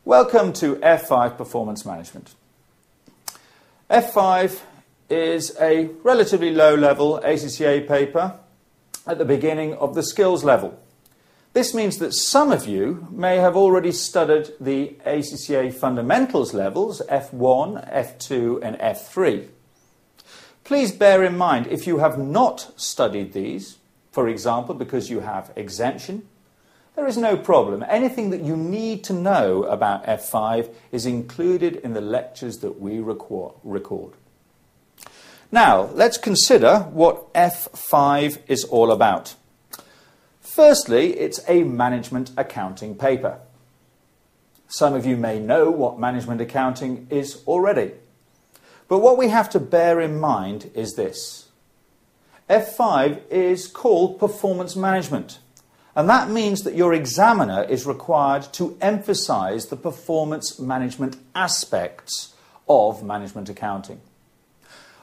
Welcome to F5 Performance Management. F5 is a relatively low-level ACCA paper at the beginning of the skills level. This means that some of you may have already studied the ACCA fundamentals levels, F1, F2 and F3. Please bear in mind, if you have not studied these, for example, because you have exemption, there is no problem. Anything that you need to know about F5 is included in the lectures that we record. Now, let's consider what F5 is all about. Firstly, it's a management accounting paper. Some of you may know what management accounting is already. But what we have to bear in mind is this. F5 is called performance management. And that means that your examiner is required to emphasize the performance management aspects of management accounting.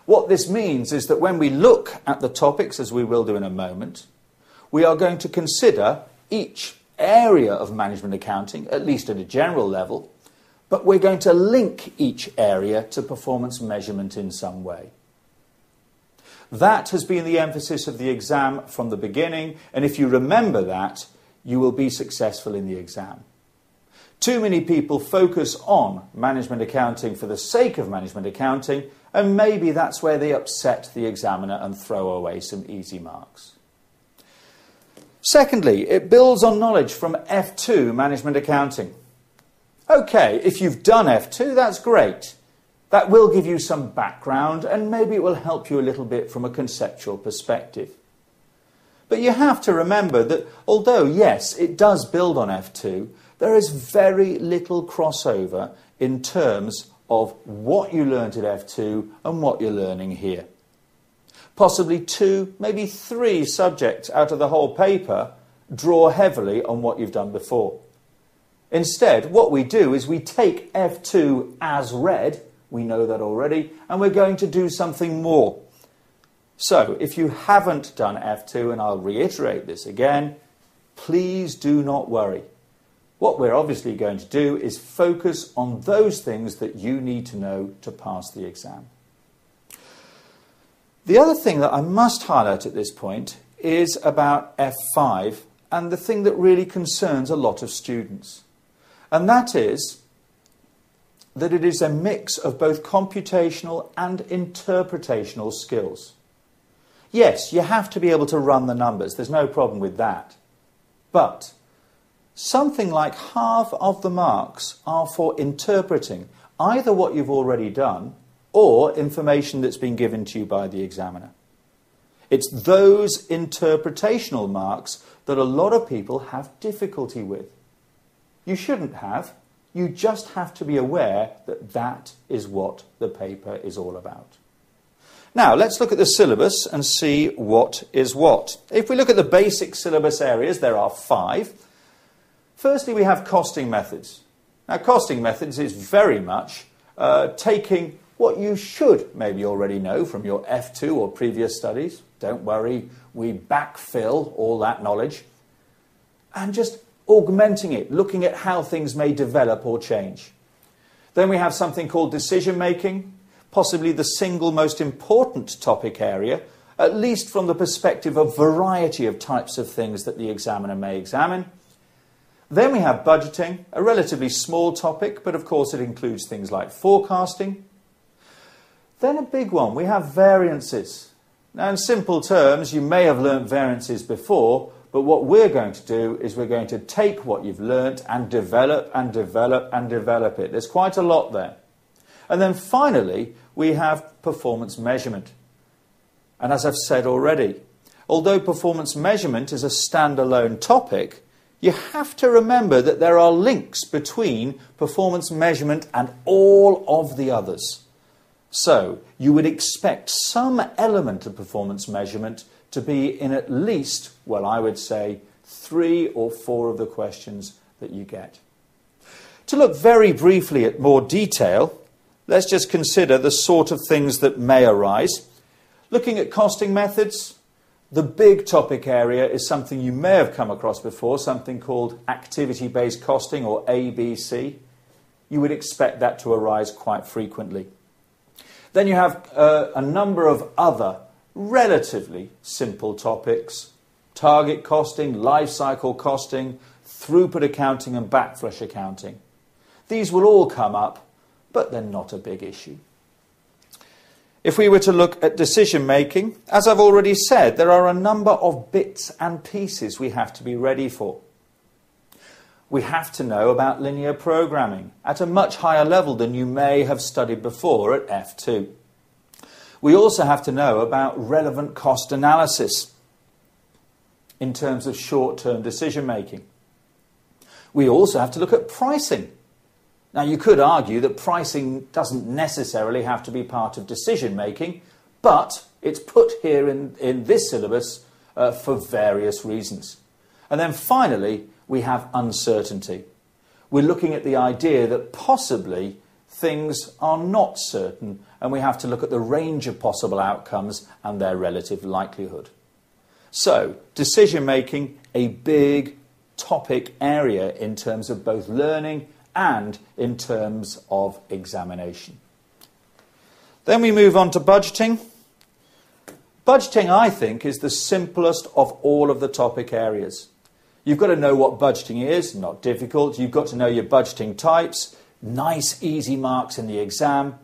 What this means is that when we look at the topics, as we will do in a moment, we are going to consider each area of management accounting, at least at a general level, but we're going to link each area to performance measurement in some way. That has been the emphasis of the exam from the beginning, and if you remember that, you will be successful in the exam. Too many people focus on management accounting for the sake of management accounting, and maybe that's where they upset the examiner and throw away some easy marks. Secondly, it builds on knowledge from F2 management accounting. Okay, if you've done F2, that's great. That will give you some background and maybe it will help you a little bit from a conceptual perspective. But you have to remember that although, yes, it does build on F2, there is very little crossover in terms of what you learned at F2 and what you're learning here. Possibly 2, maybe 3 subjects out of the whole paper draw heavily on what you've done before. Instead, what we do is we take F2 as read, we know that already, and we're going to do something more. So, if you haven't done F2, and I'll reiterate this again, please do not worry. What we're obviously going to do is focus on those things that you need to know to pass the exam. The other thing that I must highlight at this point is about F5 and the thing that really concerns a lot of students. And that is that it is a mix of both computational and interpretational skills. Yes, you have to be able to run the numbers, there's no problem with that. But something like half of the marks are for interpreting either what you've already done or information that's been given to you by the examiner. It's those interpretational marks that a lot of people have difficulty with. You shouldn't have. You just have to be aware that that is what the paper is all about. Now, let's look at the syllabus and see what is what. If we look at the basic syllabus areas, there are 5. Firstly, we have costing methods. Now, costing methods is very much taking what you should maybe already know from your F2 or previous studies. Don't worry, we backfill all that knowledge. And just augmenting it, looking at how things may develop or change. Then we have something called decision making, possibly the single most important topic area, at least from the perspective of variety of types of things that the examiner may examine. Then we have budgeting, a relatively small topic, but of course it includes things like forecasting. Then a big one, we have variances. Now in simple terms, you may have learnt variances before, but what we're going to do is we're going to take what you've learnt and develop and develop and develop it. There's quite a lot there. And then finally, we have performance measurement. And as I've said already, although performance measurement is a standalone topic, you have to remember that there are links between performance measurement and all of the others. So you would expect some element of performance measurement to be in at least, well, I would say 3 or 4 of the questions that you get. To look very briefly at more detail, let's just consider the sort of things that may arise. Looking at costing methods, the big topic area is something you may have come across before, something called activity-based costing, or ABC. you would expect that to arise quite frequently. Then you have a number of other relatively simple topics: target costing, life cycle costing, throughput accounting and backflush accounting. These will all come up, but they're not a big issue. If we were to look at decision making, as I've already said, there are a number of bits and pieces we have to be ready for. We have to know about linear programming at a much higher level than you may have studied before at F2. We also have to know about relevant cost analysis in terms of short-term decision making. We also have to look at pricing. Now, you could argue that pricing doesn't necessarily have to be part of decision making, but it's put here in this syllabus for various reasons. And then finally, we have uncertainty. We're looking at the idea that possibly things are not certain, and we have to look at the range of possible outcomes and their relative likelihood. So, decision making, a big topic area in terms of both learning and in terms of examination. Then we move on to budgeting. Budgeting, I think, is the simplest of all of the topic areas. You've got to know what budgeting is, not difficult. You've got to know your budgeting types, nice, easy marks in the exam.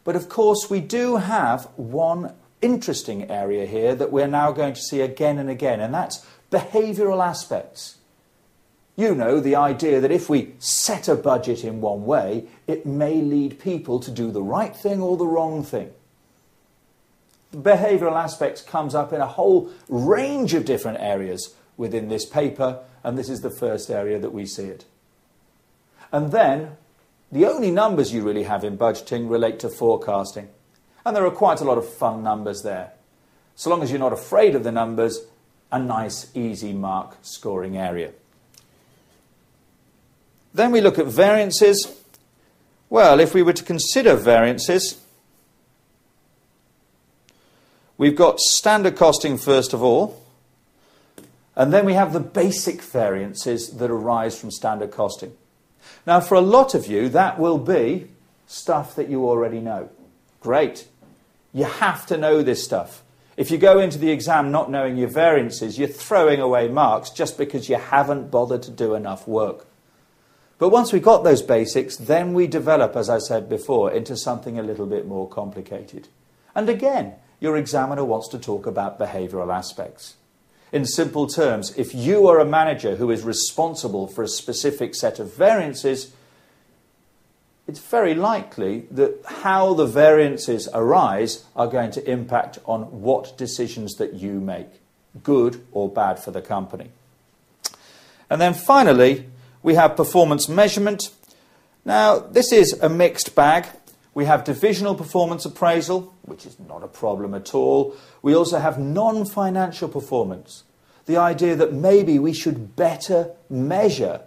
But of course, we do have one interesting area here that we're now going to see again and again, and that's behavioural aspects. You know, the idea that if we set a budget in one way, it may lead people to do the right thing or the wrong thing. Behavioural aspects comes up in a whole range of different areas within this paper, and this is the first area that we see it. And then, the only numbers you really have in budgeting relate to forecasting. And there are quite a lot of fun numbers there. So long as you're not afraid of the numbers, a nice, easy mark scoring area. Then we look at variances. Well, if we were to consider variances, we've got standard costing first of all, and then we have the basic variances that arise from standard costing. Now, for a lot of you, that will be stuff that you already know. Great. You have to know this stuff. If you go into the exam not knowing your variances, you're throwing away marks just because you haven't bothered to do enough work. But once we've got those basics, then we develop, as I said before, into something a little bit more complicated. And again, your examiner wants to talk about behavioural aspects. In simple terms, if you are a manager who is responsible for a specific set of variances, it's very likely that how the variances arise are going to impact on what decisions that you make, good or bad for the company. And then finally, we have performance measurement. Now, this is a mixed bag. We have divisional performance appraisal, which is not a problem at all. We also have non-financial performance. The idea that maybe we should better measure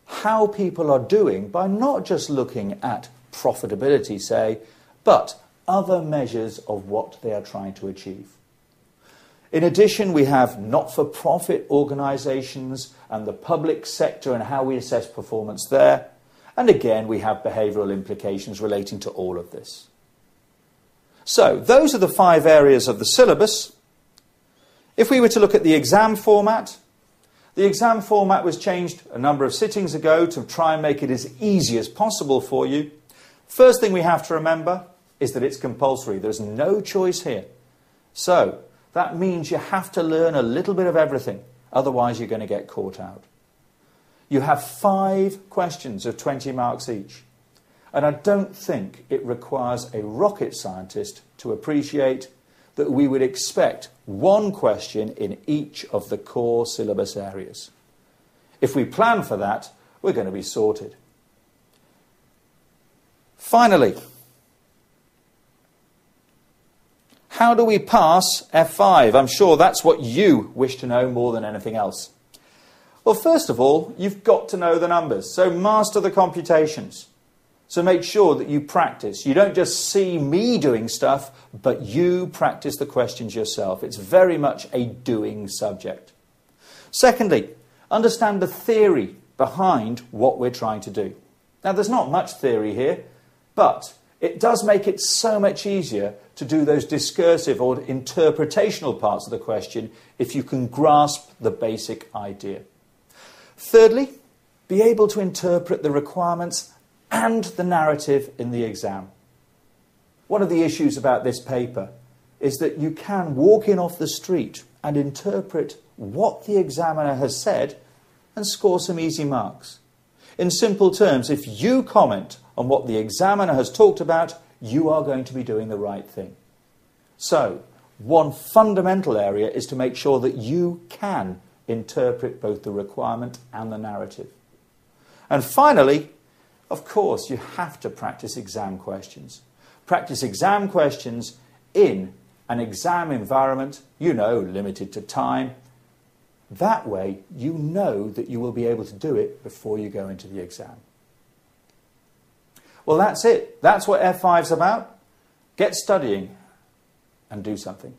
how people are doing by not just looking at profitability, say, but other measures of what they are trying to achieve. In addition, we have not-for-profit organisations and the public sector and how we assess performance there. And again, we have behavioural implications relating to all of this. So, those are the 5 areas of the syllabus. If we were to look at the exam format was changed a number of sittings ago to try and make it as easy as possible for you. First thing we have to remember is that it's compulsory. There's no choice here. So, that means you have to learn a little bit of everything. Otherwise, you're going to get caught out. You have 5 questions of 20 marks each. And I don't think it requires a rocket scientist to appreciate that we would expect 1 question in each of the core syllabus areas. If we plan for that, we're going to be sorted. Finally, how do we pass F5? I'm sure that's what you wish to know more than anything else. Well, first of all, you've got to know the numbers. So master the computations. So make sure that you practice. You don't just see me doing stuff, but you practice the questions yourself. It's very much a doing subject. Secondly, understand the theory behind what we're trying to do. Now, there's not much theory here, but it does make it so much easier to do those discursive or interpretational parts of the question if you can grasp the basic idea. Thirdly, be able to interpret the requirements and the narrative in the exam. One of the issues about this paper is that you can walk in off the street and interpret what the examiner has said and score some easy marks. In simple terms, if you comment on what the examiner has talked about, you are going to be doing the right thing. So, one fundamental area is to make sure that you can interpret both the requirement and the narrative. And finally, of course, you have to practice exam questions. Practice exam questions in an exam environment, limited to time. That way, you know that you will be able to do it before you go into the exam. Well, that's it. That's what F5's about. Get studying and do something.